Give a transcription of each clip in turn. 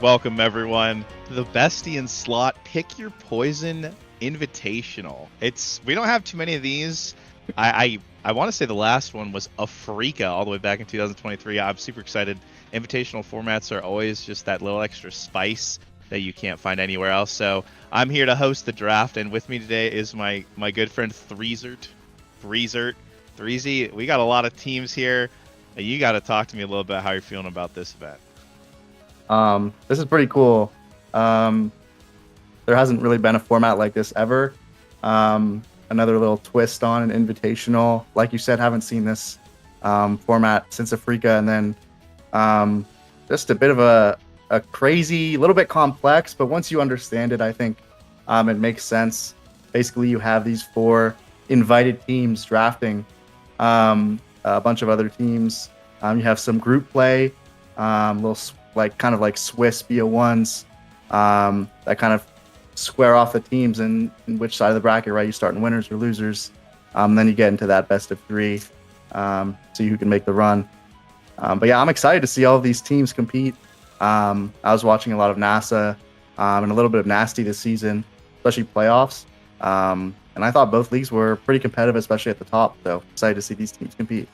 Welcome everyone to the Bestie and Slot Pick Your Poison Invitational. We don't have too many of these. I want to say the last one was Africa all the way back in 2023. I'm super excited. Invitational formats are always just that little extra spice that you can't find anywhere else. So I'm here to host the draft, and with me today is my good friend Threezert. Threezy, we got a lot of teams here. You got to talk to me a little bit how you're feeling about this event. This is pretty cool. There hasn't really been a format like this ever. Another little twist on an invitational. Like you said, haven't seen this format since Africa, and then just a bit of a crazy, little bit complex, but once you understand it, I think it makes sense. Basically, you have these 4 invited teams drafting a bunch of other teams. You have some group play, little kind of like Swiss BO1s that kind of square off the teams and in which side of the bracket, right? You start in winners or losers. Then you get into that best of 3, see who can make the run. But yeah, I'm excited to see all of these teams compete. I was watching a lot of NASA and a little bit of Nasty this season, especially playoffs. And I thought both leagues were pretty competitive, especially at the top. So excited to see these teams compete.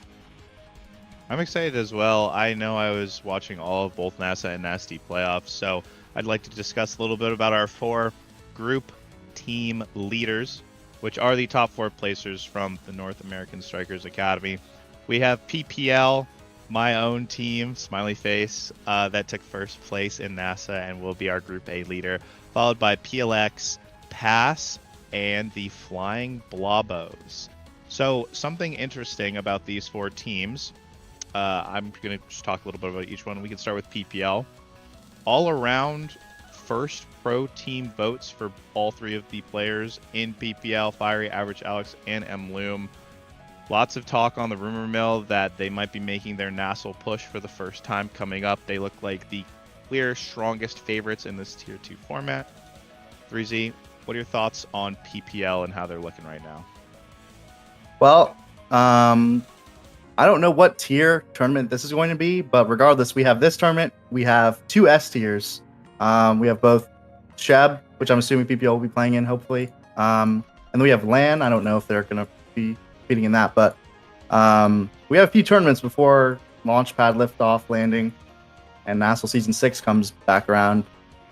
I'm excited as well. I know I was watching all of both NASA and Nasty playoffs, so I'd like to discuss a little bit about our 4 group team leaders, which are the top 4 placers from the North American Strikers Academy. We have PPL, my own team, Smiley Face, that took first place in NASA and will be our Group A leader, followed by PLX, Pass, and the Flying Blobos. So something interesting about these 4 teams. I'm going to just talk a little bit about each one. We can start with PPL. All around first pro team votes for all 3 of the players in PPL, Fiery, Average Alex, and M-Loom. Lots of talk on the rumor mill that they might be making their Nassel push for the first time coming up. They look like the clear strongest favorites in this Tier 2 format. 3Z, what are your thoughts on PPL and how they're looking right now? Well, I don't know what tier tournament this is going to be, but regardless, we have this tournament. We have 2 S tiers. We have both Sheb, which I'm assuming PPL will be playing in, hopefully. And then we have LAN. I don't know if they're going to be competing in that, but we have a few tournaments before Launchpad liftoff landing and Nassel Season 6 comes back around.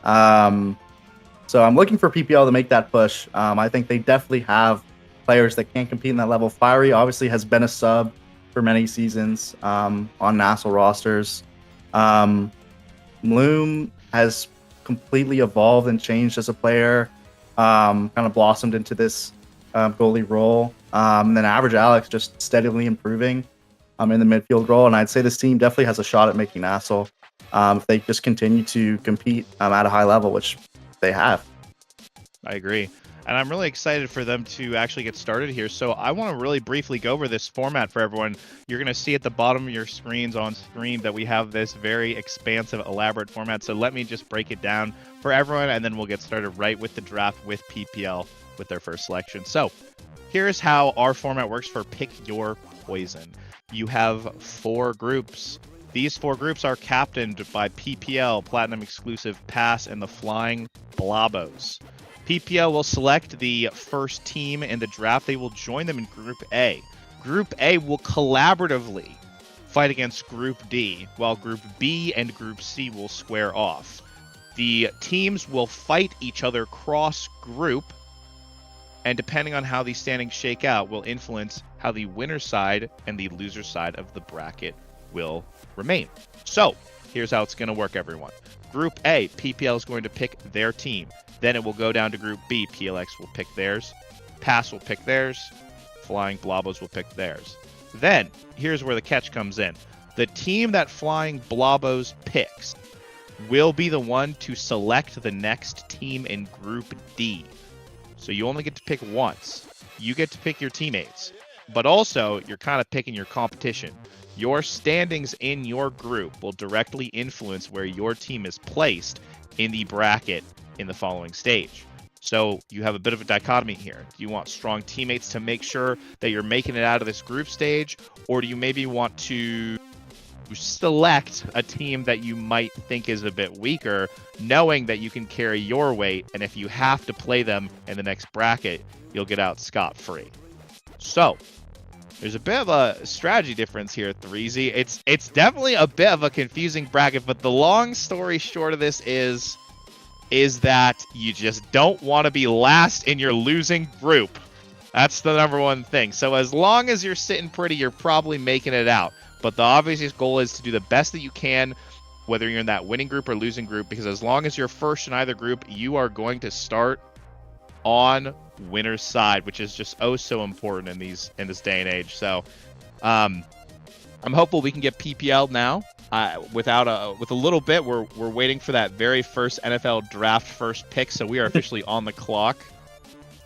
So I'm looking for PPL to make that push. I think they definitely have players that can compete in that level. Fiery obviously has been a sub for many seasons on Nassel rosters. Loom has completely evolved and changed as a player, kind of blossomed into this goalie role. And then Average Alex just steadily improving in the midfield role. And I'd say this team definitely has a shot at making Nassel if they just continue to compete at a high level, which they have. I agree. And I'm really excited for them to actually get started here. So I want to really briefly go over this format for everyone. You're going to see at the bottom of your screens on stream that we have this very expansive, elaborate format. So let me just break it down for everyone, and then we'll get started right with the draft with PPL with their first selection. So here's how our format works for Pick Your Poison. You have 4 groups. These 4 groups are captained by PPL, Platinum Exclusive, Pass, and the Flying Blobos. PPL will select the first team in the draft. They will join them in Group A. Group A will collaboratively fight against Group D, while Group B and Group C will square off. The teams will fight each other cross-group, and depending on how these standings shake out, will influence how the winner side and the loser side of the bracket will remain. So, here's how it's going to work, everyone. Group A, PPL is going to pick their team. Then it will go down to Group B. PLX will pick theirs. Pass will pick theirs. Flying Blobos will pick theirs. Then, here's where the catch comes in. The team that Flying Blobos picks will be the one to select the next team in Group D. So you only get to pick once. You get to pick your teammates. But also, you're kind of picking your competition. Your standings in your group will directly influence where your team is placed in the bracket in the following stage. So you have a bit of a dichotomy here. Do you want strong teammates to make sure that you're making it out of this group stage? Or do you maybe want to select a team that you might think is a bit weaker, knowing that you can carry your weight, and if you have to play them in the next bracket, you'll get out scot-free. So, there's a bit of a strategy difference here, 3Z. It's definitely a bit of a confusing bracket, but the long story short of this is that you just don't want to be last in your losing group. That's the number one thing. So as long as you're sitting pretty, you're probably making it out. But the obvious goal is to do the best that you can, whether you're in that winning group or losing group, because as long as you're first in either group, you are going to start on winner's side, which is just oh so important in this day and age. So I'm hopeful we can get PPL now. With a little bit, we're waiting for that very first NFL draft first pick, so we are officially on the clock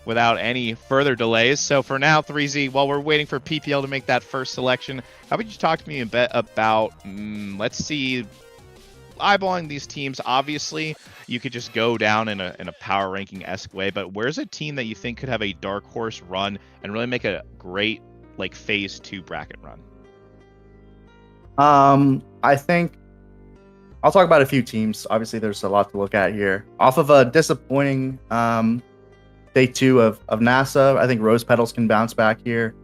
without any further delays. So for now, 3Z, while we're waiting for PPL to make that first selection, how about you talk to me a bit about, let's see, eyeballing these teams. Obviously, you could just go down in a power ranking-esque way, but where's a team that you think could have a dark horse run and really make a great like phase 2 bracket run? I think I'll talk about a few teams. Obviously, there's a lot to look at here. Off of a disappointing day 2 of NASA, I think Rose Petals can bounce back here.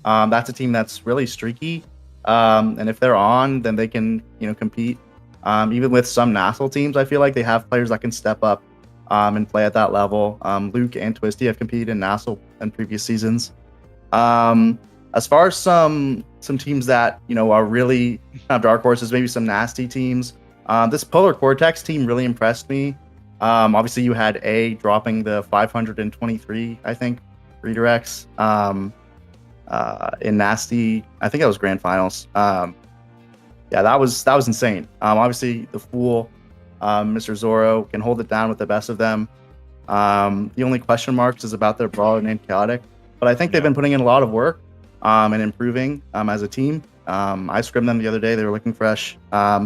That's a team that's really streaky, and if they're on, then they can compete. Even with some national teams, I feel like they have players that can step up and play at that level. Luke and Twisty have competed in national in previous seasons. As far as some teams that are really kind of dark horses, maybe some nasty teams. This Polar Cortex team really impressed me. Obviously, you had A dropping the 523, I think, redirects in nasty. I think that was grand finals. Yeah, that was insane. Obviously, the Fool, Mr. Zorro, can hold it down with the best of them. The only question marks is about their brawler named Chaotic, but I think they've been putting in a lot of work and improving as a team. I scrimmed them the other day; they were looking fresh.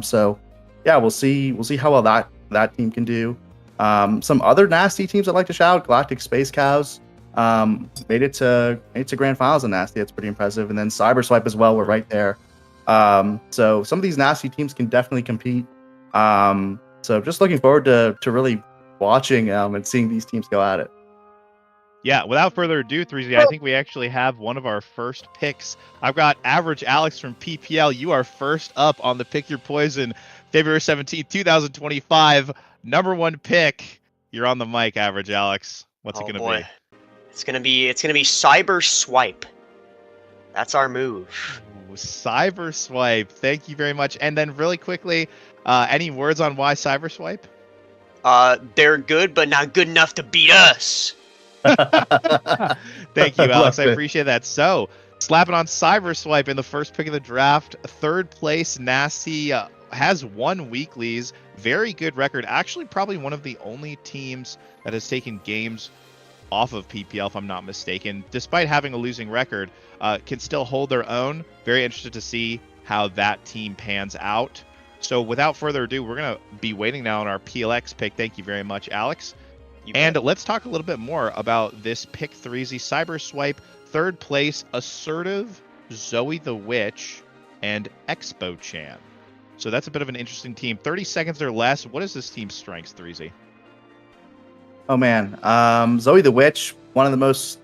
So yeah, we'll see how well that team can do. Some other nasty teams I'd like to shout: Galactic Space Cows made it to grand finals in nasty. That's pretty impressive. And then Cyberswipe as well. We're right there. So some of these nasty teams can definitely compete. So just looking forward to really watching and seeing these teams go at it. Yeah, without further ado, 3Z, I think we actually have one of our first picks. I've got Average Alex from PPL. You are first up on the Pick Your Poison, February 17th, 2025. Number 1 pick. You're on the mic, Average Alex. What's it gonna be? It's gonna be Cyber Swipe. That's our move. Ooh, Cyber Swipe. Thank you very much. And then really quickly, any words on why Cyber Swipe? They're good, but not good enough to beat us. Thank you, Alex. I appreciate that. So, slapping on Cyber Swipe in the first pick of the draft. 3rd place, Nasty has 1 weeklies. Very good record. Actually, probably one of the only teams that has taken games off of PPL, if I'm not mistaken. Despite having a losing record, can still hold their own. Very interested to see how that team pans out. So, without further ado, we're going to be waiting now on our PLX pick. Thank you very much, Alex. And let's talk a little bit more about this pick 3Z Cyber Swipe. 3rd place, Assertive, Zoe the Witch, and Expo Chan. So that's a bit of an interesting team. 30 seconds or less. What is this team's strengths, 3Z? Oh man, Zoe the Witch, one of the most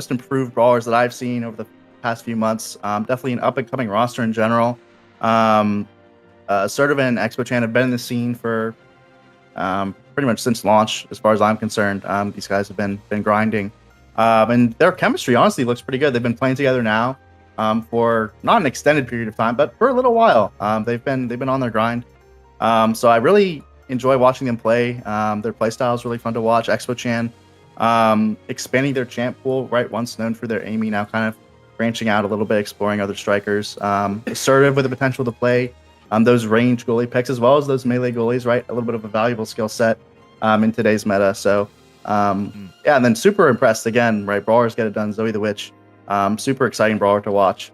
improved brawlers that I've seen over the past few months. Definitely an up and coming roster in general. Assertive and Expo Chan have been in the scene for pretty much since launch, as far as I'm concerned. These guys have been grinding, and their chemistry honestly looks pretty good. They've been playing together now for not an extended period of time, but for a little while. They've been on their grind. So I really enjoy watching them play. Their play style is really fun to watch. Expo Chan expanding their champ pool, right? Once known for their aiming, now kind of branching out a little bit, exploring other strikers. Assertive with the potential to play those range goalie picks as well as those melee goalies, right? A little bit of a valuable skill set in today's meta. So yeah, and then super impressed again, right? Brawlers get it done. Zoe the Witch, super exciting brawler to watch.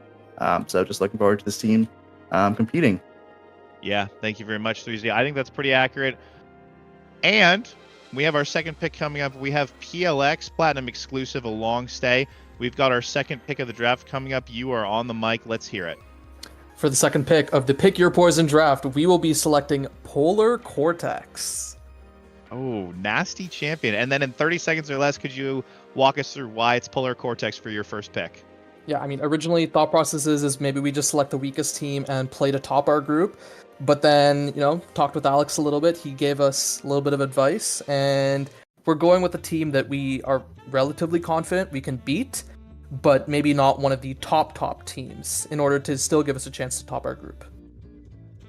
So just looking forward to this team competing. Yeah, thank you very much, 3Z. I think that's pretty accurate. And we have our second pick coming up. We have PLX, Platinum exclusive, a long stay. We've got our second pick of the draft coming up. You are on the mic. Let's hear it. For the second pick of the Pick Your Poison draft, we will be selecting Polar Cortex. Oh, nasty champion. And then in 30 seconds or less, could you walk us through why it's Polar Cortex for your first pick? Yeah, I mean, originally thought process is maybe we just select the weakest team and play to top our group. But then, talked with Alex a little bit. He gave us a little bit of advice, and we're going with a team that we are relatively confident we can beat, but maybe not one of the top teams in order to still give us a chance to top our group.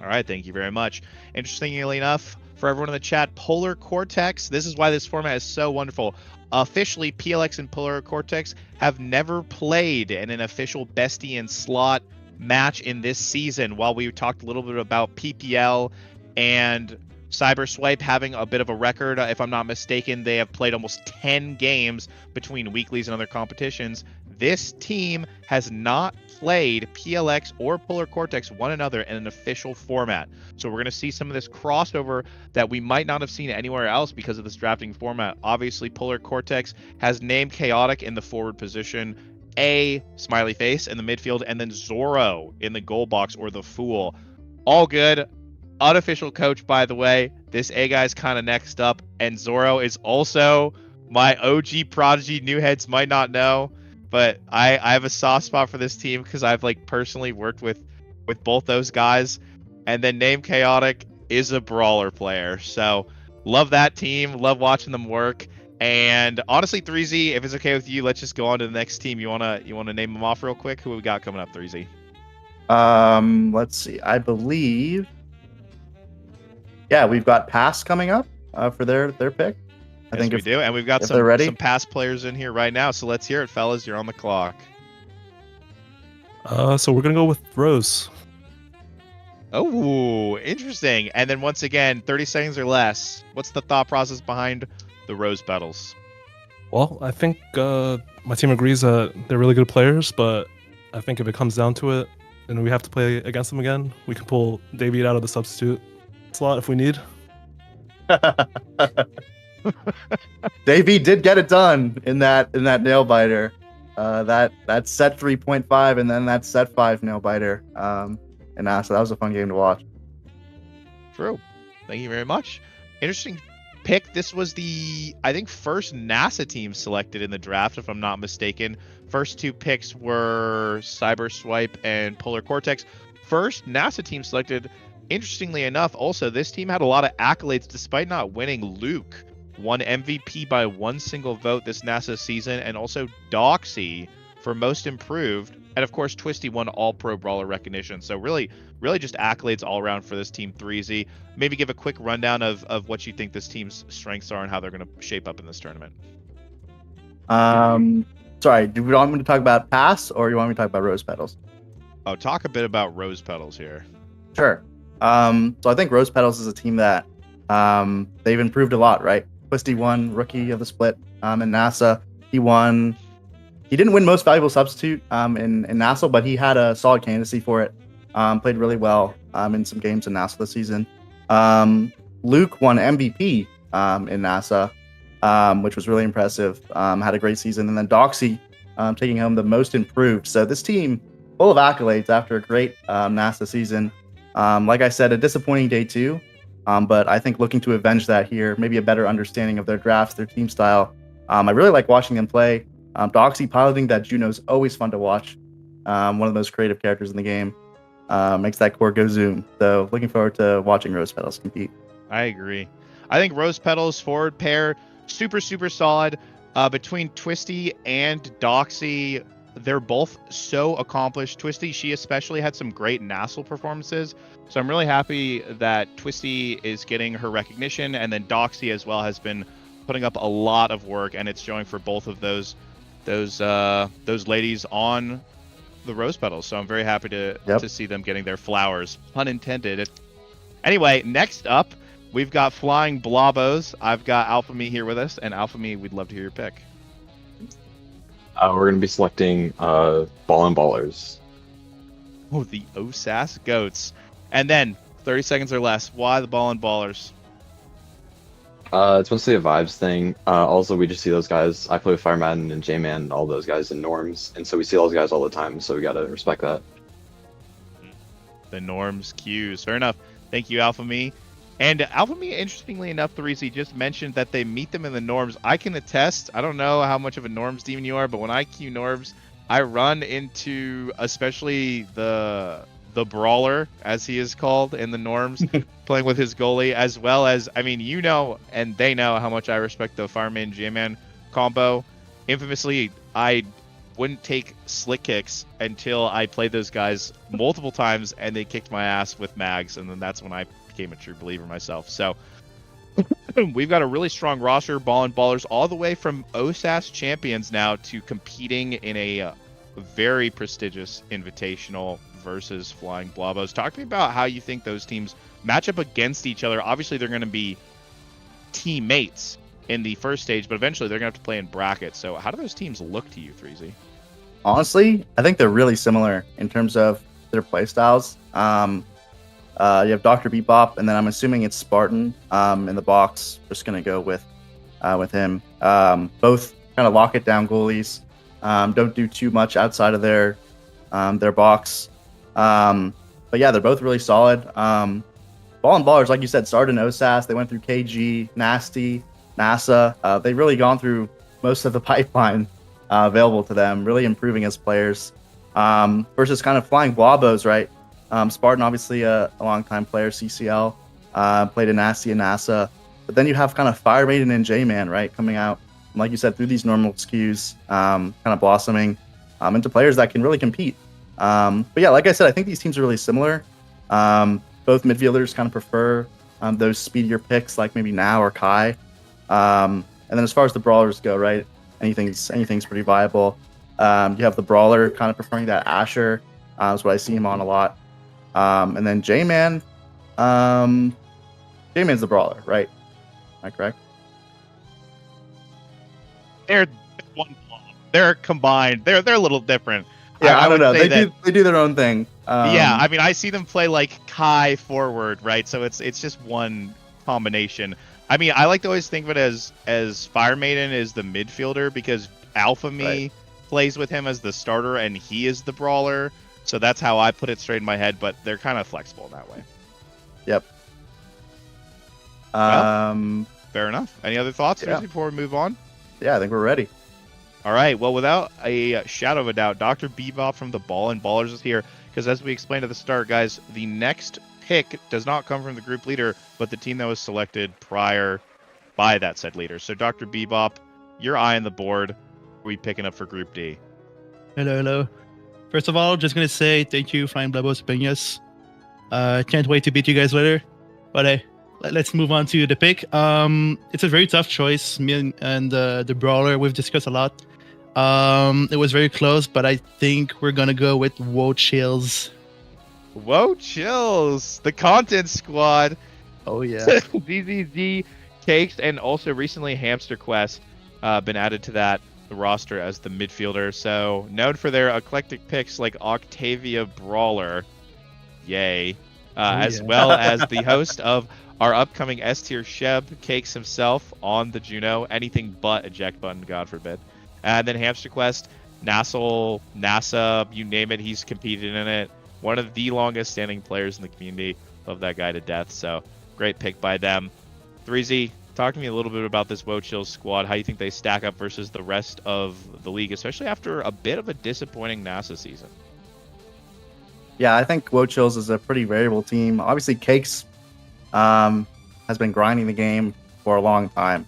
All right, thank you very much. Interestingly enough, for everyone in the chat, Polar Cortex, this is why this format is so wonderful. Officially, PLX and Polar Cortex have never played in an official bestie and slot match in this season. While we talked a little bit about PPL and Cyberswipe having a bit of a record, if I'm not mistaken, they have played almost 10 games between weeklies and other competitions. This team has not played PLX or Polar Cortex one another in an official format. So we're going to see some of this crossover that we might not have seen anywhere else because of this drafting format. Obviously, Polar Cortex has named Chaotic in the forward position, A, Smiley Face in the midfield, and then Zorro in the goal box, or the Fool. All good. Unofficial coach, by the way. This A guy's kind of next up, and Zorro is also my OG prodigy. New heads might not know, but I have a soft spot for this team because I've personally worked with both those guys. And then Name Chaotic is a brawler player, so love that team. Love watching them work. And honestly, 3Z, if it's okay with you, let's just go on to the next team. You wanna name them off real quick? Who we got coming up, 3Z? Let's see. I believe. Yeah, we've got Pass coming up for their pick. I think we do, and we've got some past players in here right now. So let's hear it, fellas. You're on the clock. So we're gonna go with Rose. Oh, interesting. And then once again, 30 seconds or less. What's the thought process behind the Rose Petals? Well, I think my team agrees that they're really good players, but I think if it comes down to it, and we have to play against them again, we can pull David out of the substitute slot if we need. Davey did get it done in that nail biter. That set 3.5 and then that set 5 nail biter. So that was a fun game to watch. True. Thank you very much. Interesting pick. This was the, I think, first NASA team selected in the draft, if I'm not mistaken. First two picks were Cyberswipe and Polar Cortex. First NASA team selected. Interestingly enough, also, this team had a lot of accolades despite not winning. Luke won MVP by one single vote this NASA season, and also Doxy for most improved. And of course, Twisty won all pro brawler recognition. So really just accolades all around for this team 3Z. Maybe give a quick rundown of what you think this team's strengths are and how they're going to shape up in this tournament. Sorry, do you want me to talk about Pass or you want me to talk about Rose Petals? Oh, talk a bit about Rose Petals here. Sure. So I think Rose Petals is a team that they've improved a lot, right? Twisty won Rookie of the Split in NASA. He didn't win Most Valuable Substitute in NASA, but he had a solid candidacy for it. Played really well in some games in NASA this season. Luke won MVP in NASA, which was really impressive. Had a great season. And then Doxy taking home the most improved. So this team, full of accolades after a great NASA season. Like I said, a disappointing day two, but I think looking to avenge that here, maybe a better understanding of their drafts, their team style. I really like watching them play. Doxy piloting that Juno's always fun to watch. One of the most creative characters in the game. Makes that core go zoom. So looking forward to watching Rose Petals compete. I agree. I think Rose Petals forward pair, super solid. Between Twisty and Doxy, they're both so accomplished. Twisty, she especially had some great NASA performances. So I'm really happy that Twisty is getting her recognition, and then Doxy as well has been putting up a lot of work, and it's showing for both of those ladies on the Rose Petals. So I'm very happy to see them getting their flowers, pun intended. Anyway, next up, we've got Flying Blobos. I've got Alpha Me here with us, and Alpha Me, we'd love to hear your pick. We're going to be selecting Ball and Ballers. Oh, the OSAS Goats. And then, 30 seconds or less, why the Ball and Ballers? It's mostly a vibes thing. Also, we just see those guys. I play with Fire Madden and J-Man and all those guys in norms, and so we see those guys all the time, so we got to respect that. the Norms Qs. Fair enough. Thank you, Alpha Me. And Alpha Me, interestingly enough, Therese just mentioned that they meet them in the Norms. I can attest, I don't know how much of a Norms demon you are, but when I queue Norms, I run into especially the Brawler, as he is called in the Norms, playing with his goalie, as well as, I mean, you know, and they know how much I respect the Fireman J-Man combo. Infamously, I wouldn't take slick kicks until I played those guys multiple times and they kicked my ass with mags, and then that's when I became a true believer myself. So we've got a really strong roster, ball and ballers, all the way from OSAS champions now to competing in a very prestigious invitational versus Flying Blobos. Talk to me about how you think those teams match up against each other. Obviously, they're going to be teammates in the first stage, but eventually they're going to have to play in brackets. So how do those teams look to you, 3Z? Honestly, I think they're really similar in terms of their playstyles. You have Dr. Bebop, and then I'm assuming it's Spartan in the box. Just going to go with him. Both kind of lock it down goalies. Don't do too much outside of their box. But yeah, they're both really solid. Ball and Ballers, like you said, started in OSAS. They went through KG, Nasty, NASA. They've really gone through most of the pipeline available to them, really improving as players. Versus kind of Flying Blobos, right? Spartan, obviously a longtime player, CCL, played in Nasty and NASA. But then you have kind of Fire Maiden and J-Man, right, coming out, like you said, through these normal SKUs, kind of blossoming into players that can really compete. But yeah, like I said, I think these teams are really similar. Both midfielders kind of prefer those speedier picks, like maybe Now or Kai. And then as far as the brawlers go, right, anything's pretty viable. You have the brawler kind of preferring that Asher. That's what I see him on a lot. And then J-Man, J-Man's the brawler, right? Am I correct? They're one blob. They're combined. They're a little different. Yeah, I don't would know. say They do their own thing. Yeah, I mean, I see them play like Kai forward, right? So it's just one combination. I mean, I like to always think of it as Fire Maiden is the midfielder because Alpha Me plays with him as the starter and he is the brawler. So that's how I put it straight in my head, but they're kind of flexible in that way. Yep. Fair enough. Any other thoughts before we move on? Yeah, I think we're ready. All right. Well, without a shadow of a doubt, Dr. Bebop from the Ball and Ballers is here because, as we explained at the start, guys, the next pick does not come from the group leader, but the team that was selected prior by that said leader. So, Dr. Bebop, your eye on the board. What are we picking up for Group D? Hello. First of all, just gonna say thank you, Flying Blobos, picking us. Can't wait to beat you guys later. But let's move on to the pick. It's a very tough choice. Me and the brawler we've discussed a lot. It was very close, but I think we're gonna go with Woe Chills. Whoa, Chills, the content squad. Oh yeah. ZZZ Cakes, and also recently Hamster Quest been added to that roster as the midfielder. So known for their eclectic picks like Octavia Brawler, yay, as well as the host of our upcoming S tier Sheb Cakes himself on the Juno, anything but eject button, God forbid. And then Hamster Quest, NASA, you name it, he's competed in it. One of the longest standing players in the community. Love that guy to death. So great pick by them. 3Z, talk to me a little bit about this Woe Chills squad, how you think they stack up versus the rest of the league, especially after a bit of a disappointing NASA season. Yeah, I think Woe Chills is a pretty variable team. Obviously, Cakes has been grinding the game for a long time.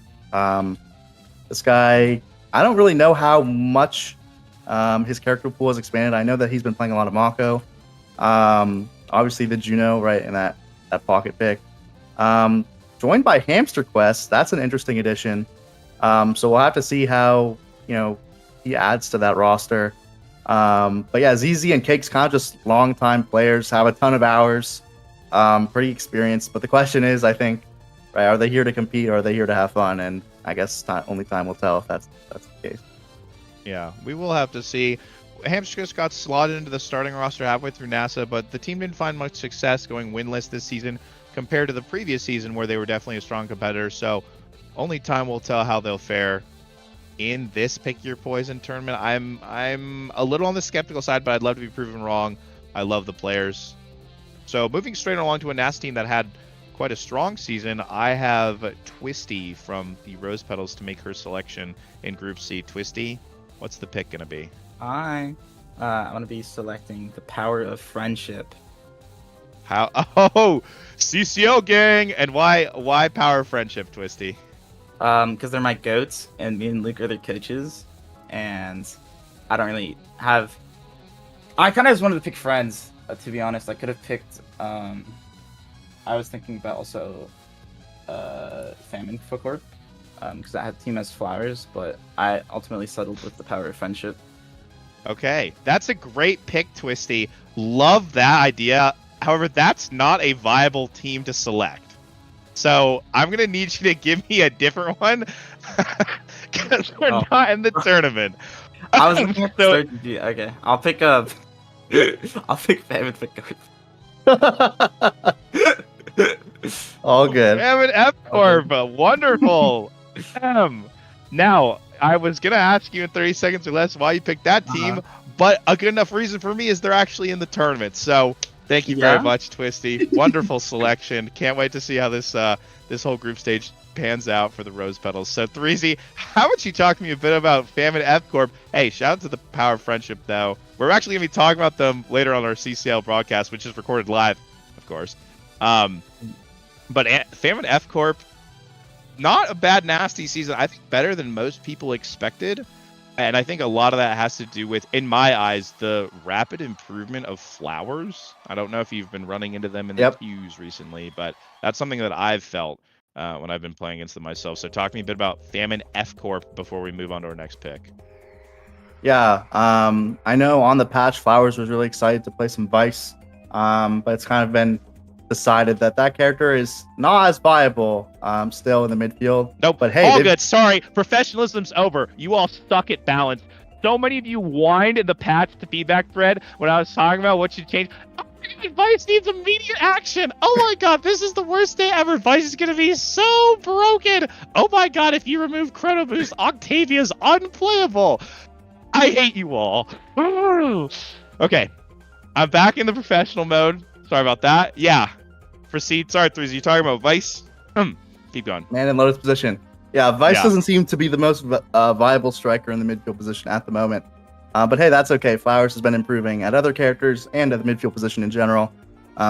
This guy, I don't really know how much his character pool has expanded. I know that he's been playing a lot of Mako. Obviously, the Juno, right, in that pocket pick. Joined by Hamster Quest, that's an interesting addition. So we'll have to see how he adds to that roster. But yeah, ZZ and Cakes kind of just long-time players, have a ton of hours, pretty experienced. But the question is, I think, right, are they here to compete or are they here to have fun? And I guess only time will tell if that's the case. Yeah, we will have to see. Hamster Quest got slotted into the starting roster halfway through NASA, but the team didn't find much success going winless this season compared to the previous season where they were definitely a strong competitor. So only time will tell how they'll fare in this Pick Your Poison tournament. I'm a little on the skeptical side, but I'd love to be proven wrong. I love the players. So moving straight along to a Nasty team that had quite a strong season, I have Twisty from the Rose Petals to make her selection in Group C. Twisty, what's the pick gonna be? I'm gonna be selecting the power of friendship. How? Oh, CCL gang, and why power friendship, Twisty? Because they're my goats, and me and Luke are their coaches, and I don't really have. I kind of just wanted to pick friends. To be honest, I could have picked. I was thinking about also Famine Footcourt, because that team has flowers, but I ultimately settled with the power of friendship. Okay, that's a great pick, Twisty. Love that idea. However, that's not a viable team to select. So I'm gonna need you to give me a different one because we're not in the tournament. I was looking at So- okay. I'll pick up. I'll pick Famine Footcourt. All good. Damn it, F Corp, wonderful. Now, I was gonna ask you in 30 seconds or less why you picked that team, but a good enough reason for me is they're actually in the tournament. So thank you very much, Twisty. Wonderful selection. Can't wait to see how this this whole group stage pans out for the Rose Petals. So Threezy, how about you talk to me a bit about Famine F Corp? Hey, shout out to the Power of Friendship though. We're actually gonna be talking about them later on our CCL broadcast, which is recorded live, of course. But Famine F Corp, not a bad Nasty season. I think better than most people expected. And I think a lot of that has to do with, in my eyes, the rapid improvement of flowers. I don't know if you've been running into them in the queues recently, but that's something that I've felt when I've been playing against them myself. So talk to me a bit about Famine F Corp before we move on to our next pick. Yeah, I know on the patch, Flowers was really excited to play some Vice, but it's kind of been decided that that character is not as viable still in the midfield. Nope, but hey, all good. Sorry, professionalism's over. You all suck at balance. So many of you whined in the patch to feedback thread when I was talking about what should change. Oh my God, Vice needs immediate action. Oh my God, this is the worst day ever. Vice is gonna be so broken. Oh my God, if you remove Chrono Boost, Octavia's unplayable. I hate you all. Okay, I'm back in the professional mode. Sorry about that. Yeah, proceed. Sorry, Threezy, you talking about Vice? Keep going. Man in Lotus position. Yeah, Vice Yeah. doesn't seem to be the most viable striker in the midfield position at the moment. But hey, that's okay. Flowers has been improving at other characters and at the midfield position in general.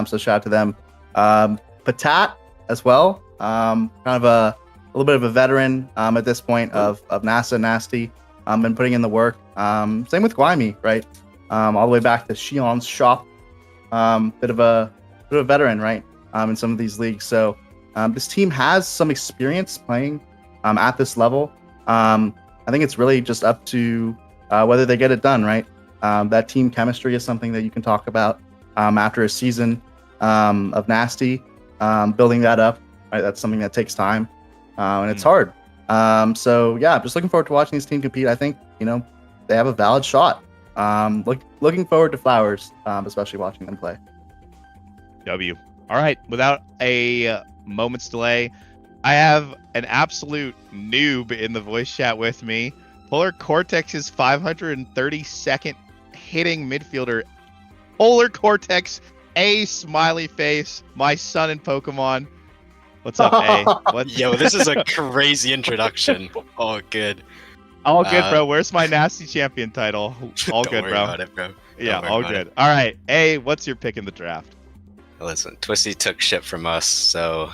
So shout out to them. Patat as well. Kind of a little bit of a veteran at this point of NASA Nasty. Been putting in the work. Same with Guaymi, right? All the way back to Shion's shop. Bit of a veteran, right? In some of these leagues. So this team has some experience playing at this level. I think it's really just up to whether they get it done, right? That team chemistry is something that you can talk about after a season of Nasty. Building that up, right? That's something that takes time, and it's hard. So yeah, just looking forward to watching this team compete. I think they have a valid shot. Looking forward to Flowers, especially watching them play. W. All right, without a moment's delay, I have an absolute noob in the voice chat with me. Polar Cortex's 532nd hitting midfielder. Polar Cortex, a smiley face, my son in Pokemon. What's up, A? Yo, this is a crazy introduction. Oh, good. All good, bro. Where's my Nasty Champion title? All Don't good, worry bro. about it, bro. Yeah, Don't worry all about good. it. All right, A, what's your pick in the draft? Listen, Twisty took shit from us, so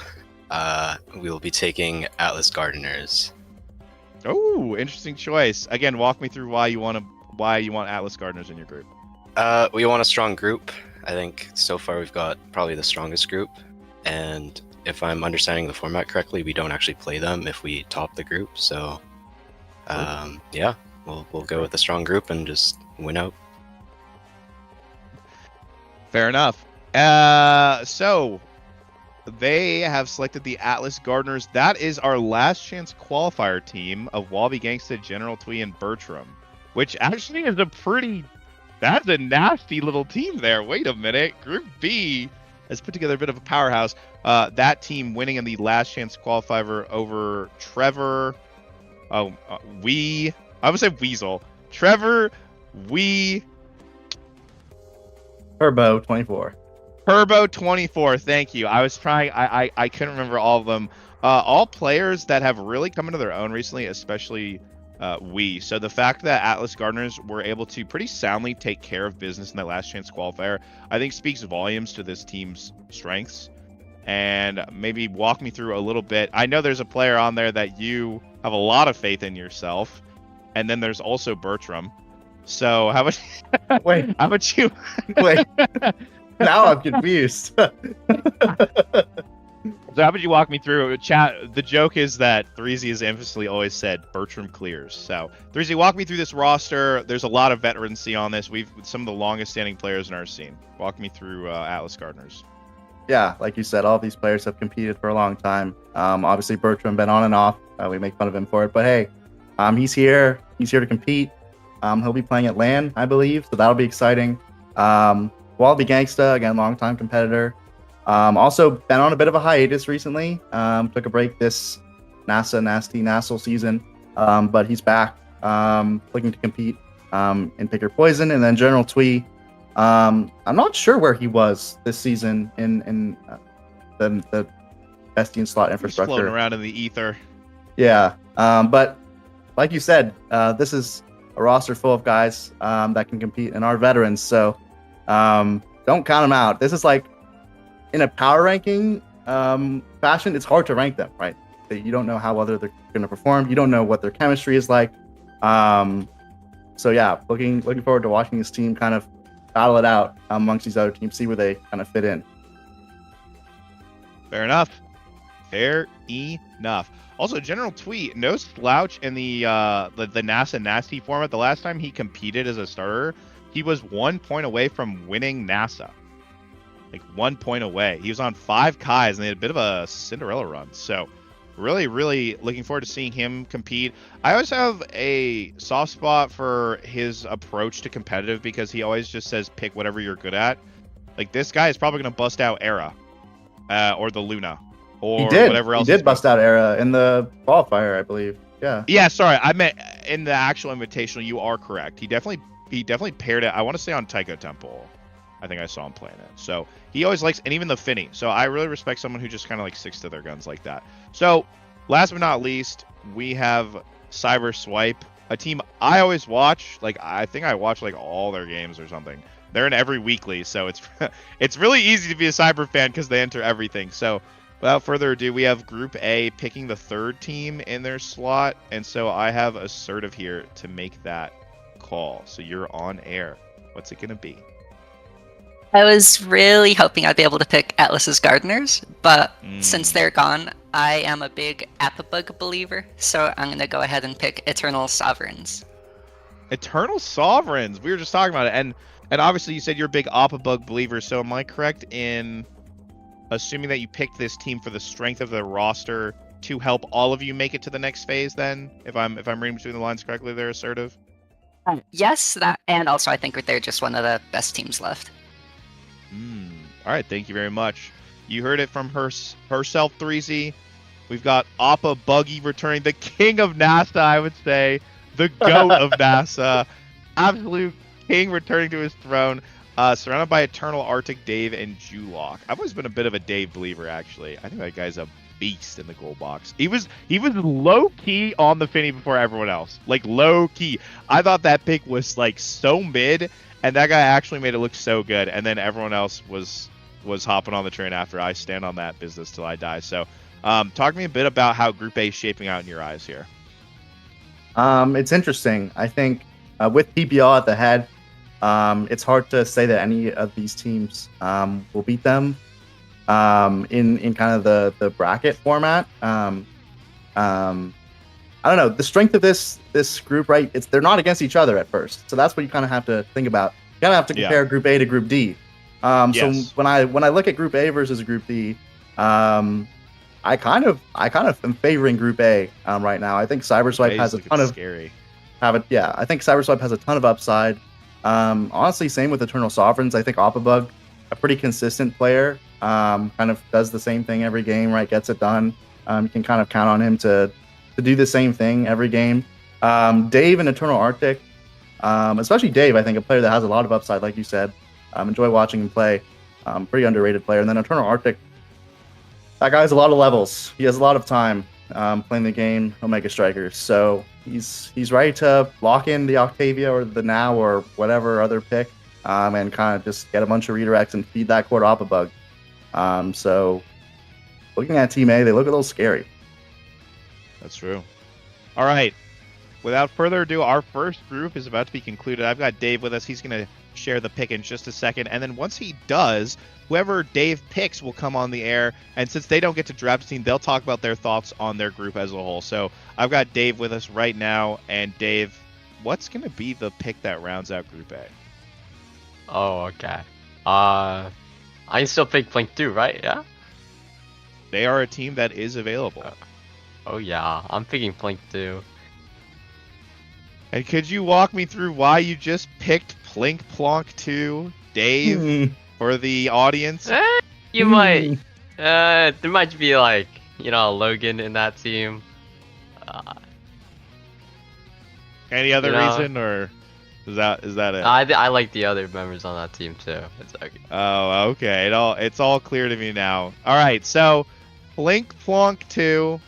we will be taking Atlas Gardeners. Oh, interesting choice. Again, walk me through why you want Atlas Gardeners in your group. We want a strong group. I think so far we've got probably the strongest group, and if I'm understanding the format correctly, we don't actually play them if we top the group. So, yeah, we'll go with the strong group and just win out. Fair enough. So they have selected the Atlas Gardeners. That is our last chance qualifier team of Wallaby Gangsta, General Twee, and Bertram, which actually is that's a nasty little team there. Wait a minute. Group B has put together a bit of a powerhouse. That team winning in the last chance qualifier over Trevor. I would say Weasel. Trevor, Turbo 24. Turbo 24. Thank you. I was trying. I couldn't remember all of them. All players that have really come into their own recently, especially we. So the fact that Atlas Gardeners were able to pretty soundly take care of business in that last chance qualifier, I think speaks volumes to this team's strengths. And maybe walk me through a little bit. I know there's a player on there that you have a lot of faith in yourself, and then there's also Bertram. So how about Wait, how about you? wait. Now I'm confused. So how about you walk me through chat? The joke is that 3Z has infamously always said Bertram clears. So 3Z, walk me through this roster. There's a lot of veterancy on this. We've some of the longest standing players in our scene. Walk me through Atlas Gardeners. Yeah, like you said, all these players have competed for a long time. Obviously, Bertram been on and off. We make fun of him for it, but hey, he's here. He's here to compete. He'll be playing at LAN, I believe, so that'll be exciting. Wallaby Gangsta, again, longtime competitor. Also been on a bit of a hiatus recently. Took a break this Nasty Nassel season, but he's back, looking to compete in Pick Your Poison, and then General Twee. I'm not sure where he was this season in the Bestian slot infrastructure. He's floating around in the ether. Yeah, but like you said, this is a roster full of guys that can compete and are veterans. So don't count them out. This is like in a power ranking fashion. It's hard to rank them, right? You don't know how whether they're going to perform. You don't know what their chemistry is like. So yeah, looking forward to watching this team kind of battle it out amongst these other teams, see where they kind of fit in. Fair enough. Fair enough. Also, General Twee, no slouch in the NASA Nasty format. The last time he competed as a starter, he was 1 point away from winning NASA. Like 1 point away. He was on 5 Kais, and they had a bit of a Cinderella run. So really, really looking forward to seeing him compete. I always have a soft spot for his approach to competitive because he always just says pick whatever you're good at. Like this guy is probably going to bust out Era or the Luna or whatever else. He did bust out Era in the qualifier, I believe. Yeah. Yeah, sorry. I meant in the actual invitational, you are correct. He definitely paired it. I want to say on Taiko Temple. I think I saw him playing it. So he always likes, and even the Finny. So I really respect someone who just kind of like sticks to their guns like that. So last but not least, we have Cyber Swipe, a team I always watch. Like I think I watch like all their games or something. They're in every weekly, so it's really easy to be a Cyber fan because they enter everything. So without further ado, we have Group A picking the 3rd team in their slot, and so I have Assertive here to make that call. So you're on air. What's it gonna be? I was really hoping I'd be able to pick Atlas's Gardeners, but since they're gone, I am a big Apabug believer, so I'm going to go ahead and pick Eternal Sovereigns. Eternal Sovereigns! We were just talking about it, and obviously you said you're a big Apabug believer, so am I correct in assuming that you picked this team for the strength of their roster to help all of you make it to the next phase then? If I'm reading between the lines correctly there, Assertive? Yes, that, and also I think they're just one of the best teams left. All right, thank you very much. You heard it from herself, 3Z. We've got Appa Buggy returning, the king of NASA, I would say, the goat of NASA, absolute king returning to his throne, surrounded by Eternal Arctic Dave and Julock. I've always been a bit of a Dave believer, actually. I think that guy's a beast in the goal box. He was low key on the Finny before everyone else, like low key. I thought that pick was like so mid. And that guy actually made it look so good, and then everyone else was hopping on the train after. I stand on that business till I die. So, talk to me a bit about how Group A is shaping out in your eyes here. It's interesting. I think with PPL at the head, it's hard to say that any of these teams will beat them in kind of the bracket format. I don't know, the strength of this group, right? They're not against each other at first, so that's what you kind of have to think about. You kind of have to compare Group A to Group D. Yes. So when I look at Group A versus Group D, I kind of am favoring Group A right now. I think Cyberswipe has a ton of scary. I think Cyberswipe has a ton of upside. Honestly, same with Eternal Sovereigns. I think Opabug, a pretty consistent player, kind of does the same thing every game, right? Gets it done. You can kind of count on him to do the same thing every game. Dave and Eternal Arctic, especially Dave, I think a player that has a lot of upside, like you said. Enjoy watching him play. Pretty underrated player. And then Eternal Arctic, that guy has a lot of levels. He has a lot of time playing the game, Omega Strikers. So he's ready to lock in the Octavia or the Now or whatever other pick, and kind of just get a bunch of redirects and feed that quarter Oppa bug. So looking at Team A, they look a little scary. That's true. All right. Without further ado, our first group is about to be concluded. I've got Dave with us. He's going to share the pick in just a second. And then once he does, whoever Dave picks will come on the air. And since they don't get to draft a team, they'll talk about their thoughts on their group as a whole. So I've got Dave with us right now. And Dave, what's going to be the pick that rounds out Group A? Oh, okay. I can still pick Blink 2, right? Yeah? They are a team that is available. Oh, yeah. I'm picking Blink 2. And could you walk me through why you just picked Plink Plonk 2, Dave, for the audience? You might. There might be, like, Logan in that team. Any other reason, or is that it? I like the other members on that team, too. It's okay. Oh, okay. It's all clear to me now. All right, so Plink Plonk 2,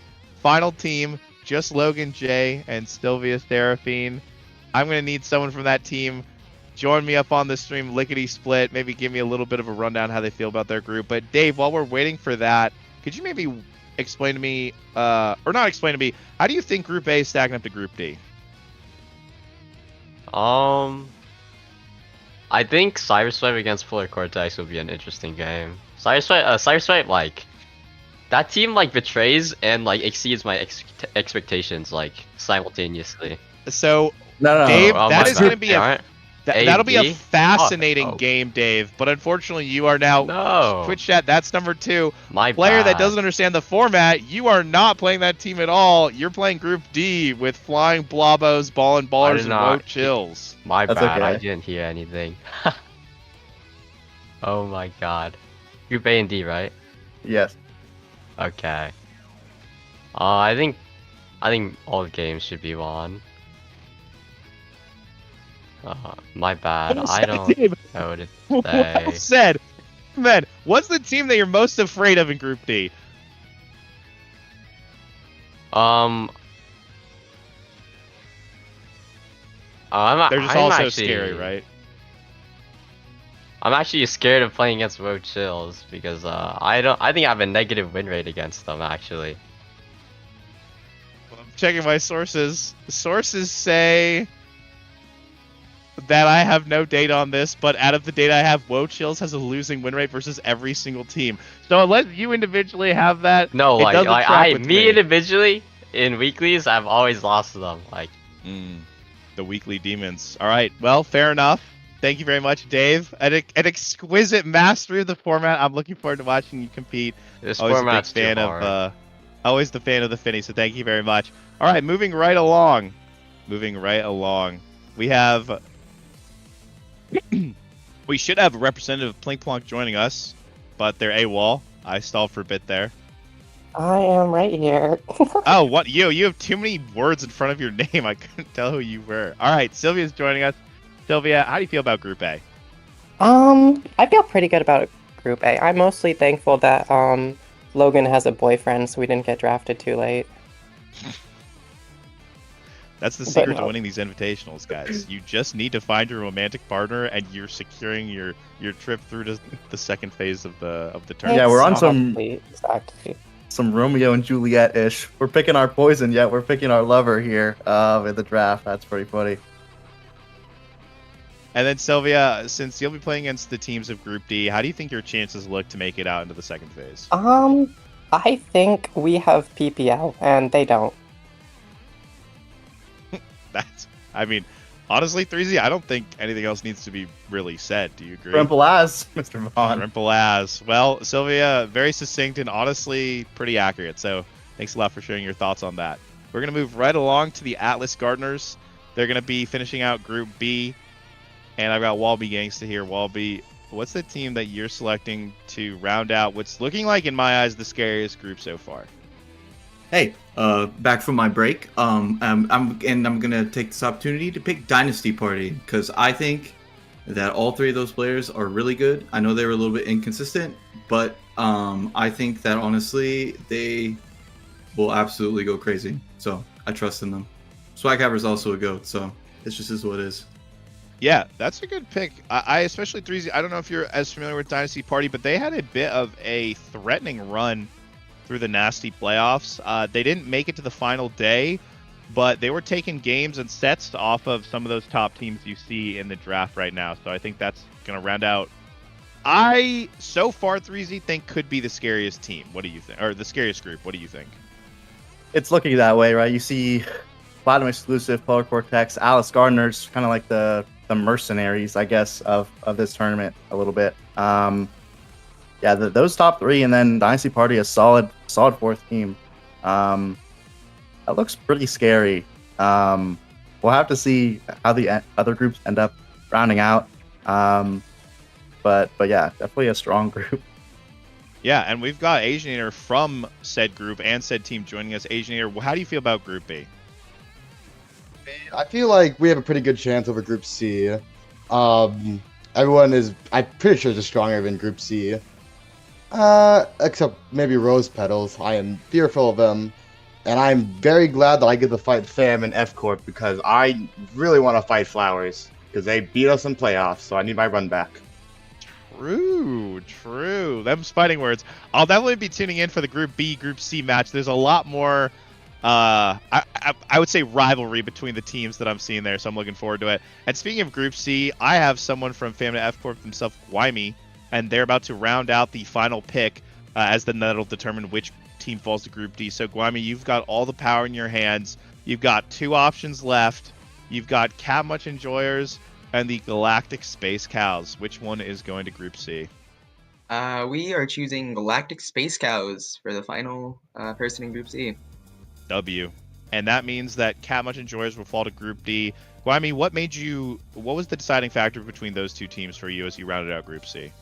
final team. Just Logan J and Sylvia Seraphine. I'm going to need someone from that team. Join me up on the stream, lickety split. Maybe give me a little bit of a rundown how they feel about their group. But Dave, while we're waiting for that, could you maybe explain to me, or not explain to me, how do you think Group A is stacking up to Group D? I think Cyberswipe against Polar Cortex will be an interesting game. Cyberswipe, like, that team, like, betrays and, like, exceeds my expectations, like, simultaneously. So, No. Dave, Oh, that my is going to bad. be Alright. that'll be a AD? fascinating Oh. game, Dave. But unfortunately, you are now No. Twitch chat. That's number 2. My Player that bad. doesn't understand the format. You are not playing that team at all. You're playing Group D with Flying Blobos, Ball and Ballers, did and not- Woe Chills. My That's bad, I okay. didn't hear anything. Oh my god. Group A and D, right? Yes. Okay. I think all games should be won. My bad. I don't Dave, know what to well say. said. Man, what's the team that you're most afraid of in Group D? They're just I'm all so actually, scary, right? I'm actually scared of playing against Road Chills because I think I have a negative win rate against them actually. I'm checking my sources. The sources say that I have no data on this, but out of the data I have, Woe Chills has a losing win rate versus every single team. So unless you individually have that, No, it like doesn't track with me. individually in weeklies, I've always lost to them. Like, The weekly demons. All right, well, fair enough. Thank you very much, Dave. An exquisite mastery of the format. I'm looking forward to watching you compete. this Always format's a big fan too hard. of, always the fan of the Finny. So thank you very much. All right, moving right along. We have. We should have a representative of Plink Plonk joining us, but they're AWOL. I stalled for a bit there. I am right here. Oh, what? You have too many words in front of your name. I couldn't tell who you were. All right, Sylvia's joining us. Sylvia, how do you feel about Group A? I feel pretty good about Group A. I'm mostly thankful that Logan has a boyfriend, so we didn't get drafted too late. That's the secret to no. winning these invitationals, guys. You just need to find your romantic partner, and you're securing your trip through to the second phase of the tournament. Yeah, we're on some Exactly. Romeo and Juliet ish. We're picking our poison, yet we're picking our lover here in the draft. That's pretty funny. And then Sylvia, since you'll be playing against the teams of Group D, how do you think your chances look to make it out into the second phase? I think we have PPL, and they don't. I mean, honestly, 3Z, I don't think anything else needs to be really said. Do you agree? Trimple as, Mr. Vaughn. Trimple as. Well, Sylvia, very succinct and honestly pretty accurate. So thanks a lot for sharing your thoughts on that. We're going to move right along to the Atlas Gardeners. They're going to be finishing out Group B. And I've got Walby Gangsta here. Walby, what's the team that you're selecting to round out what's looking like, in my eyes, the scariest group so far? Hey, back from my break. I'm gonna take this opportunity to pick Dynasty Party because I think that all three of those players are really good. I know they were a little bit inconsistent, but I think that honestly they will absolutely go crazy. So I trust in them. Swaghammer's also a GOAT, so it's just is what it is. Yeah, that's a good pick. I especially 3Z. I don't know if you're as familiar with Dynasty Party, but they had a bit of a threatening run through the Nasty playoffs. They didn't make it to the final day, but they were taking games and sets off of some of those top teams you see in the draft right now. So I think that's going to round out. So far, 3Z think could be the scariest team. What do you think? Or the scariest group. What do you think? It's looking that way, right? You see Platinum exclusive, Polar Cortex, Alice Gardner's kind of like the mercenaries, I guess, of this tournament a little bit. Yeah, those top three, and then Dynasty Party, a solid fourth team. That looks pretty scary. We'll have to see how the other groups end up rounding out. But yeah, definitely a strong group. Yeah, and we've got Asianator from said group and said team joining us. Asianator, how do you feel about Group B? I feel like we have a pretty good chance over Group C. Everyone is, I'm pretty sure, just stronger than Group C. Except maybe Rose Petals. I am fearful of them. And I'm very glad that I get to fight Fam and F Corp because I really want to fight Flowers because they beat us in playoffs, so I need my run back. True. Them's fighting words. I'll definitely be tuning in for the Group B, Group C match. There's a lot more, I would say, rivalry between the teams that I'm seeing there, so I'm looking forward to it. And speaking of Group C, I have someone from Fam to F Corp himself, Guaymi, and they're about to round out the final pick as that'll determine which team falls to Group D. So Guaymi, you've got all the power in your hands. You've got two options left. You've got Cat Much Enjoyers and the Galactic Space Cows. Which one is going to Group C? We are choosing Galactic Space Cows for the final person in Group C. W. And that means that Cat Much Enjoyers will fall to Group D. Guaymi, what was the deciding factor between those two teams for you as you rounded out Group C?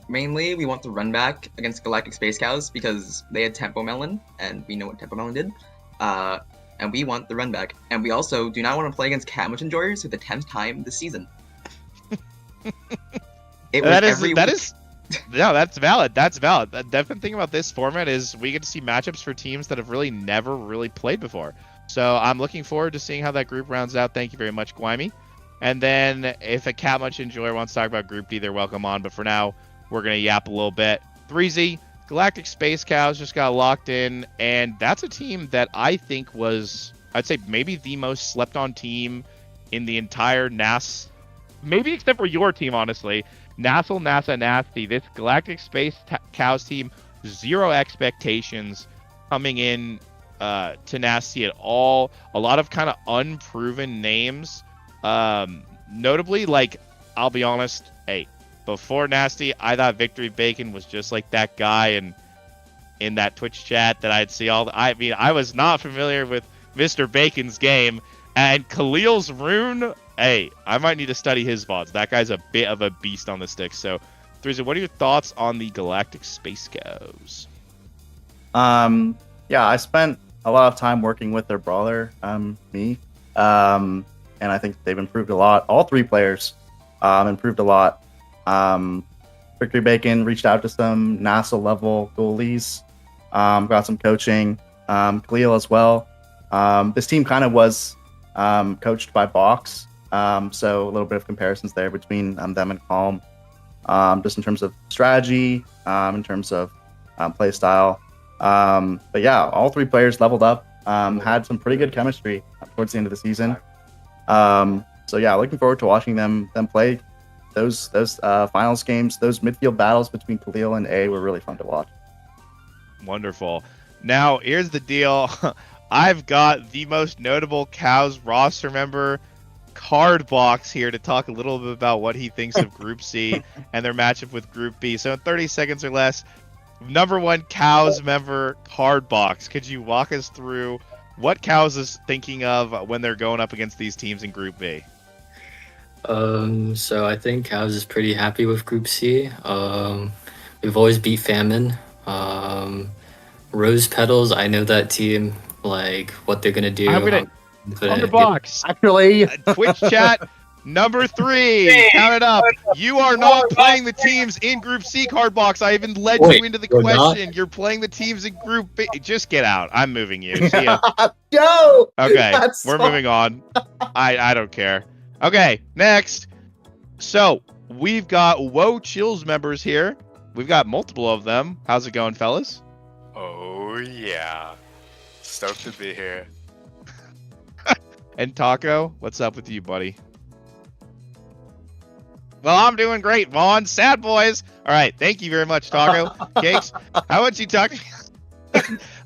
Mainly, we want the run back against Galactic Space Cows because they had Tempo Melon, and we know what Tempo Melon did. And we want the run back. And we also do not want to play against Cat Much Enjoyers for the 10th time this season. That's valid. That's valid. The different thing about this format is we get to see matchups for teams that have really never really played before. So I'm looking forward to seeing how that group rounds out. Thank you very much, Guaymi. And then if a Cat Much Enjoyer wants to talk about Group D, they're welcome on. But for now, we're going to yap a little bit. 3Z, Galactic Space Cows just got locked in. And that's a team that I think was, I'd say, maybe the most slept on team in the entire NAS. Maybe except for your team, honestly. Nassel, NASA, Nasty. This Galactic Space Cows team, zero expectations coming in to Nasty at all. A lot of kind of unproven names. Notably, like, I'll be honest, hey, before Nasty, I thought Victory Bacon was just like that guy and in that Twitch chat that I'd see I was not familiar with Mr. Bacon's game. And Khalil's rune, hey, I might need to study his VODs. That guy's a bit of a beast on the stick. So, Threeza, what are your thoughts on the Galactic Space Cows? Yeah, I spent a lot of time working with their brawler, me. And I think they've improved a lot. All three players improved a lot. Victory Bacon reached out to some NASA level goalies, got some coaching. Khalil as well. This team kind of was coached by Box, so a little bit of comparisons there between them and Calm, just in terms of strategy, in terms of play style. But yeah, all three players leveled up, had some pretty good chemistry towards the end of the season. So yeah, looking forward to watching them play those finals games. Those midfield battles between Khalil and A were really fun to watch. Wonderful. Now here's the deal. I've got the most notable Cows roster member, Card Box, here to talk a little bit about what he thinks of Group C and their matchup with Group B. So in 30 seconds or less, number one Cows member, Card Box, could you walk us through what Cows is thinking of when they're going up against these teams in Group B? So I think Cows is pretty happy with Group C. We've always beat Famine. Rose Petals, I know that team, like what they're gonna do. I'm gonna Box. Actually, Twitch chat. Number 3, count it up. You are not playing the teams in Group C, Cardbox. I even led you into the question. You're playing the teams in Group B. Just get out. I'm moving you. See ya. Yo! Okay, we're moving on. I don't care. Okay, next. So, we've got Whoa Chills members here. We've got multiple of them. How's it going, fellas? Oh, yeah. Stoked to be here. And Taco, what's up with you, buddy? Well, I'm doing great, Vaughn. Sad boys. All right, thank you very much, Taco. Cakes, how about you talk?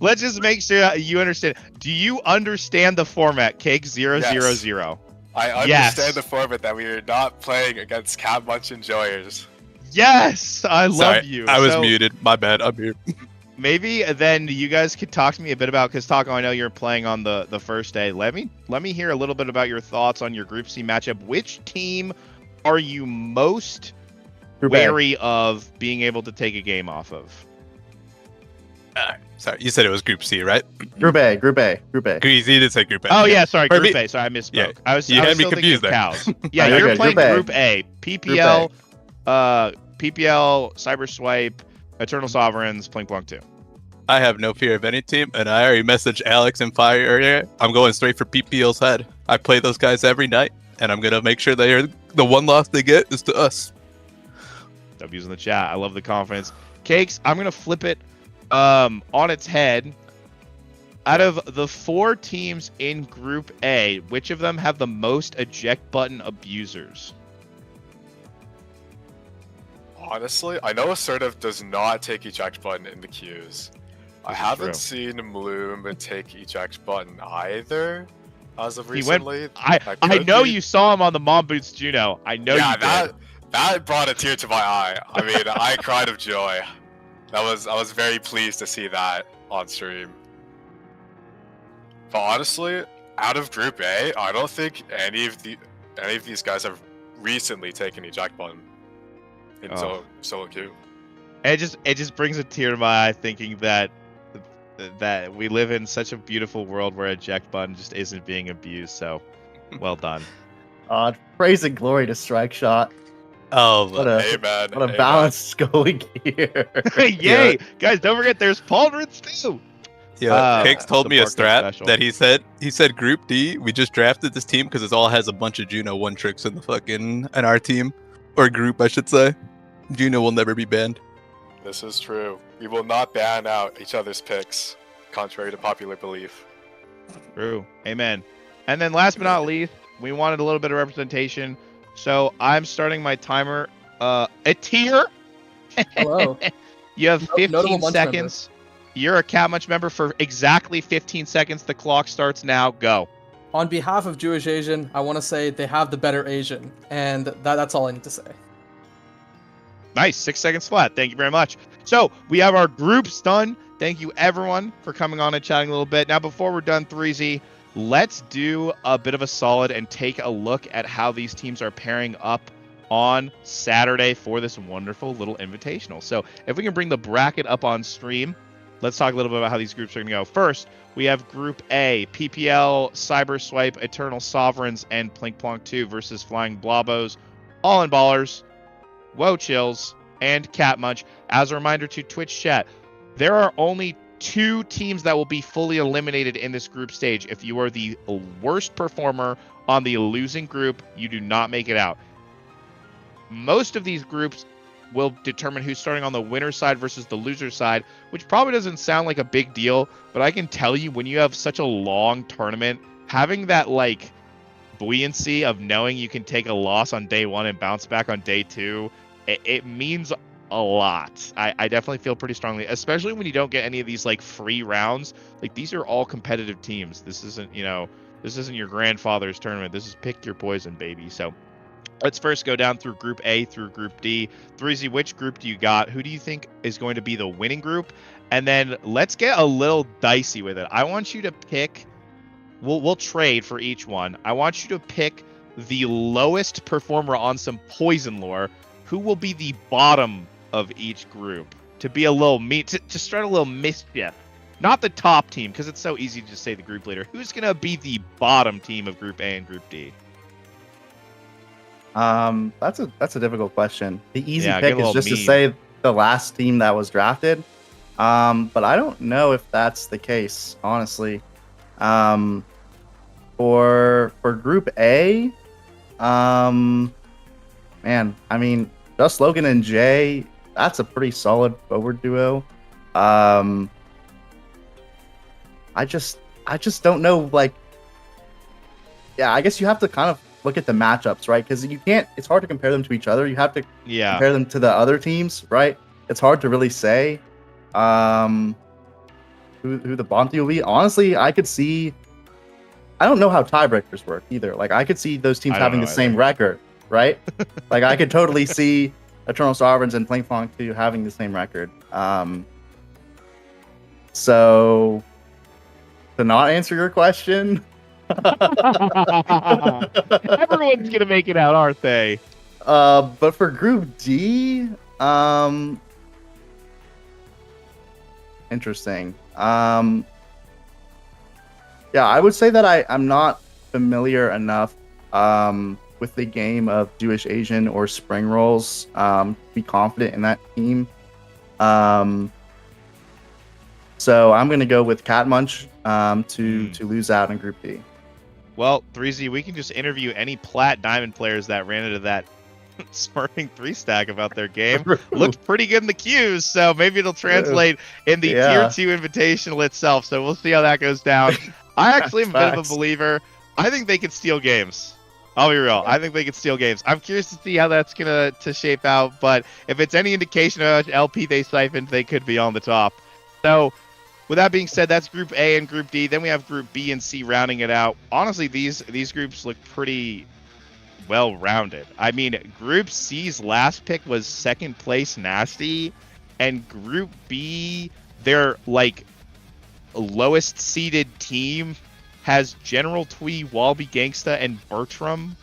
Let's just make sure you understand. Do you understand the format, Cake 000? Yes. I understand the format that we are not playing against Cat Munch Enjoyers. Yes, I love Sorry, you. I was So, muted. My bad. I'm here. Maybe then you guys could talk to me a bit about, because Taco, I know you're playing on the first day. Let me hear a little bit about your thoughts on your Group C matchup. Which team are you most wary of being able to take a game off of? Sorry, you said it was Group C, right? Group A. Group C did say Group A. Oh yeah, sorry, Or Group me- A. Sorry, I misspoke. Yeah, I was you had me still confused thinking there. of cows. Yeah, No, you're you're good. playing Group A. Group A. PPL, Cyber Swipe, Eternal Sovereigns, Plink Plonk 2. I have no fear of any team, and I already messaged Alex and Fire earlier. I'm going straight for PPL's head. I play those guys every night, and I'm gonna make sure they are the one loss they get is to us. W's in the chat. I love the confidence. Cakes, I'm gonna flip it on its head. Out of the 4 teams in Group A, which of them have the most eject button abusers? Honestly, I know Assertive does not take eject button in the queues. I haven't true. seen Bloom take eject button either as of He went. recently. I could know be. you saw him on the Mom Boots Juno. I know Yeah, you did. that brought a tear to my eye. I mean, I cried of joy. I was very pleased to see that on stream. But honestly, out of Group A, I don't think any of these guys have recently taken eject button in solo queue. It just brings a tear to my eye thinking that we live in such a beautiful world where eject button just isn't being abused. So, well done. Praise and glory to Strike Shot. Oh, what a amen, what a balance going here. Yay, guys! Don't forget, there's Pauldrons too. Yeah, Cakes told the me a Barcode strat special. that he said Group D. We just drafted this team because it all has a bunch of Juno one tricks in our team or group, I should say. Juno will never be banned. This is true. We will not ban out each other's picks, contrary to popular belief. True. Amen. And then last but not least, we wanted a little bit of representation. So I'm starting my timer. A tier. Hello. You have Notable 15 Munch seconds. You're a Cat Munch member for exactly 15 seconds. The clock starts now. Go. On behalf of Jewish Asian, I want to say they have the better Asian, and that's all I need to say. Nice. 6 seconds flat. Thank you very much. So we have our groups done. Thank you everyone for coming on and chatting a little bit. Now, before we're done, 3Z, let's do a bit of a solid and take a look at how these teams are pairing up on Saturday for this wonderful little invitational. So if we can bring the bracket up on stream, let's talk a little bit about how these groups are going to go. First, we have Group A, PPL, Cyber Swipe, Eternal Sovereigns, and Plink Plonk 2 versus Flying Blobos, All in Ballers, Whoa Chills, and Cat Munch. As a reminder to Twitch chat, there are only 2 teams that will be fully eliminated in this group stage. If you are the worst performer on the losing group, you do not make it out. Most of these groups will determine who's starting on the winner side versus the loser side, which probably doesn't sound like a big deal, but I can tell you when you have such a long tournament, having that like buoyancy of knowing you can take a loss on day 1 and bounce back on day 2, it means a lot. I definitely feel pretty strongly, especially when you don't get any of these like free rounds. Like these are all competitive teams. This isn't, this isn't your grandfather's tournament. This is pick your poison, baby. So let's first go down through Group A through Group D. 3Z, which group do you got? Who do you think is going to be the winning group? And then let's get a little dicey with it. I want you to pick, we'll trade for each one. I want you to pick the lowest performer on some poison lore. Who will be the bottom of each group? To be a little to start a little mischief. Not the top team, because it's so easy to just say the group leader. Who's going to be the bottom team of Group A and Group D? That's a difficult question. The easy Yeah, get pick a is little just to mean. say the last team that was drafted. But I don't know if that's the case, honestly. For Group A, man, I mean, just Logan and Jay, that's a pretty solid forward duo. I just don't know. Like, yeah, I guess you have to kind of look at the matchups, right? Because you can't. It's hard to compare them to each other. You have to compare them to the other teams, right? It's hard to really say who the Bonte will be. Honestly, I could see. I don't know how tiebreakers work either. Like, I could see those teams I don't having know the same record, right? Like, I could totally see Eternal Sovereigns and Pling Plong 2 having the same record. So to not answer your question, everyone's gonna make it out, aren't they? But for Group D, interesting. Yeah, I would say that I'm not familiar enough with the game of Jewish Asian or spring rolls to be confident in that team. So I'm going to go with Cat Munch to lose out in Group D. Well, 3Z, we can just interview any Plat Diamond players that ran into that smirking 3-stack about their game. Looked pretty good in the queues, so maybe it'll translate in the Tier 2 Invitational itself. So we'll see how that goes down. I actually am a bit of a believer. I think they could steal games. I'll be real. I think they could steal games. I'm curious to see how that's going to shape out, but if it's any indication of how much LP they siphoned, they could be on the top. So with that being said, that's Group A and Group D. Then we have Group B and C rounding it out. Honestly, these groups look pretty well-rounded. I mean, Group C's last pick was second place Nasty, and Group B, their like lowest seeded team has General Twee, Walby Gangsta, and Bertram.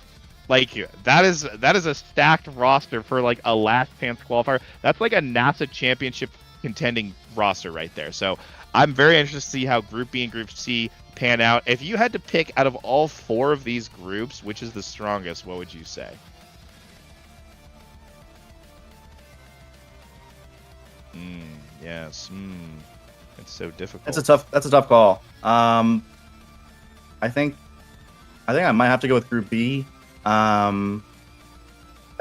Like, that is a stacked roster for like a last chance qualifier. That's like a NASA championship contending roster right there. So I'm very interested to see how Group B and Group C pan out. If you had to pick out of all 4 of these groups, which is the strongest, what would you say? Yes. It's so difficult. That's a tough call. I think I might have to go with Group B.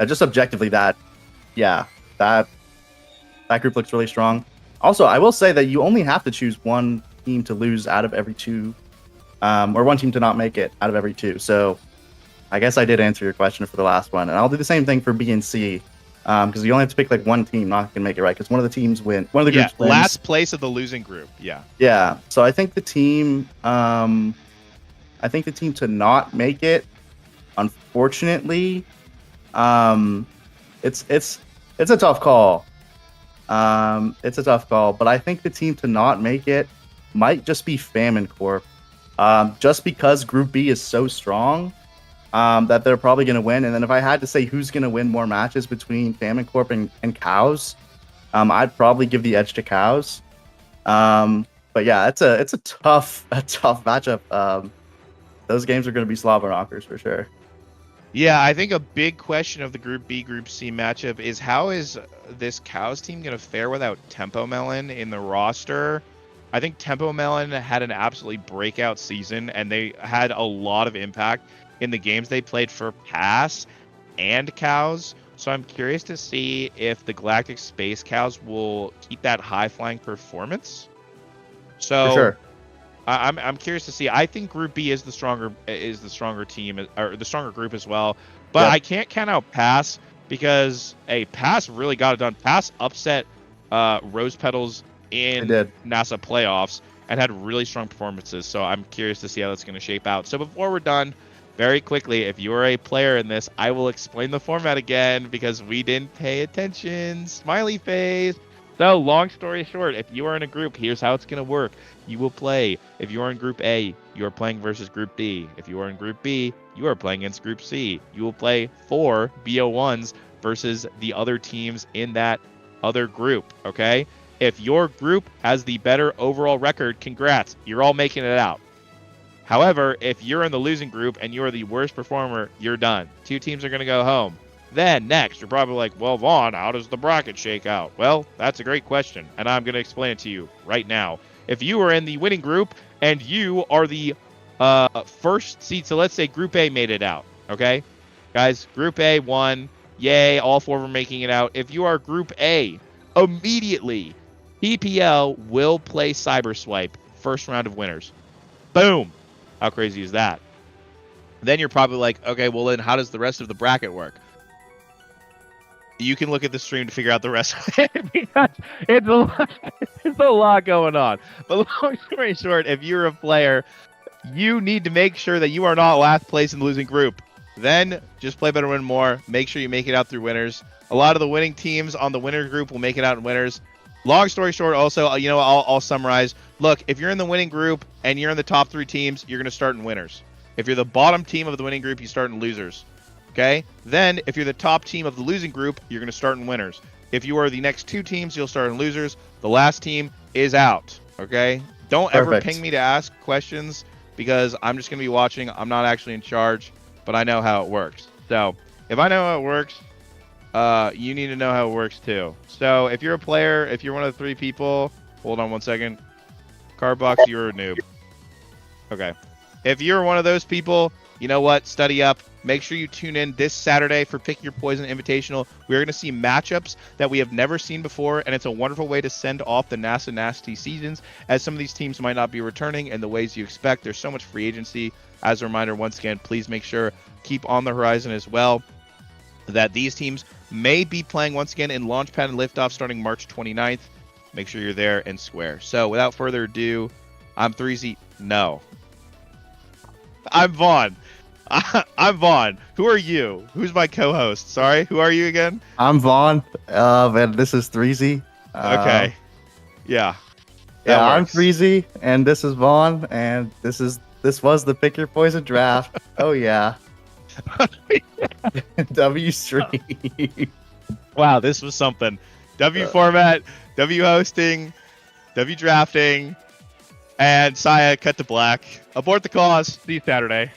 Just objectively, that group looks really strong. Also, I will say that you only have to choose one team to lose out of every 2, or one team to not make it out of every 2. So I guess I did answer your question for the last one, and I'll do the same thing for B and C, because you only have to pick like one team not gonna make it, right? Because one of the teams one of the groups wins. Last place of the losing group. Yeah. So I think the team to not make it, unfortunately, it's a tough call. It's a tough call, but I think the team to not make it might just be Famine Corp. Just because Group B is so strong that they're probably going to win. And then if I had to say who's going to win more matches between Famine Corp and Cows, I'd probably give the edge to Cows. But yeah, it's a tough matchup. Those games are going to be slobber knockers for sure. Yeah, I think a big question of the Group B, Group C matchup is how is this Cows team going to fare without Tempo Melon in the roster? I think Tempo Melon had an absolutely breakout season, and they had a lot of impact in the games they played for Pass and Cows. So I'm curious to see if the Galactic Space Cows will keep that high-flying performance. So for sure. I'm curious to see. I think Group B is the stronger team, or the stronger group as well. But I can't count out Pass because Pass really got it done. Pass upset Rose Petals in NASA playoffs and had really strong performances. So I'm curious to see how that's going to shape out. So before we're done, very quickly, if you are a player in this, I will explain the format again because we didn't pay attention. Smiley face. So, long story short, if you are in a group, here's how it's going to work. You will play. If you are in Group A, you are playing versus Group D. If you are in Group B, you are playing against Group C. You will play 4 BO1s versus the other teams in that other group, okay? If your group has the better overall record, congrats. You're all making it out. However, if you're in the losing group and you're the worst performer, you're done. 2 teams are going to go home. Then next, you're probably like, well, Vaughn, how does the bracket shake out? Well, that's a great question, and I'm going to explain it to you right now. If you are in the winning group and you are the first seed, so let's say Group A made it out, okay? Guys, Group A won. Yay, all 4 of them making it out. If you are Group A, immediately, PPL will play Cyberswipe first round of winners. Boom. How crazy is that? Then you're probably like, okay, well then how does the rest of the bracket work? You can look at the stream to figure out the rest of it because it's a lot going on. But long story short, if you're a player, you need to make sure that you are not last place in the losing group. Then just play better, win more. Make sure you make it out through winners. A lot of the winning teams on the winner group will make it out in winners. Long story short, also, I'll summarize. Look, if you're in the winning group and you're in the top 3 teams, you're going to start in winners. If you're the bottom team of the winning group, you start in losers. Okay? Then, if you're the top team of the losing group, you're going to start in winners. If you are the next 2 teams, you'll start in losers. The last team is out. Okay? Don't ever Perfect. ping me to ask questions because I'm just going to be watching. I'm not actually in charge, but I know how it works. So, if I know how it works, you need to know how it works too. So, if you're a player, if you're one of the 3 people, hold on one second. Cardbox, you're a noob. Okay. If you're one of those people, you know what? Study up. Make sure you tune in this Saturday for Pick Your Poison Invitational. We're going to see matchups that we have never seen before, and it's a wonderful way to send off the NASA Nasty seasons, as some of these teams might not be returning in the ways you expect. There's so much free agency. As a reminder, once again, please make sure keep on the horizon as well that these teams may be playing once again in Launchpad and Liftoff starting March 29th. Make sure you're there and square. So without further ado, I'm 3Z. No. I'm Vaughn. I'm Vaughn. Who are you? Who's my co-host? Sorry, who are you again? I'm Vaughn, and this is 3Z. Okay. Yeah. Yeah, I'm works. 3Z, and this is Vaughn, and this was the Pick Your Poison draft. Oh yeah. W stream. Wow, this was something. W format, W hosting, W drafting, and Saya cut to black. Abort the cause. See you Saturday.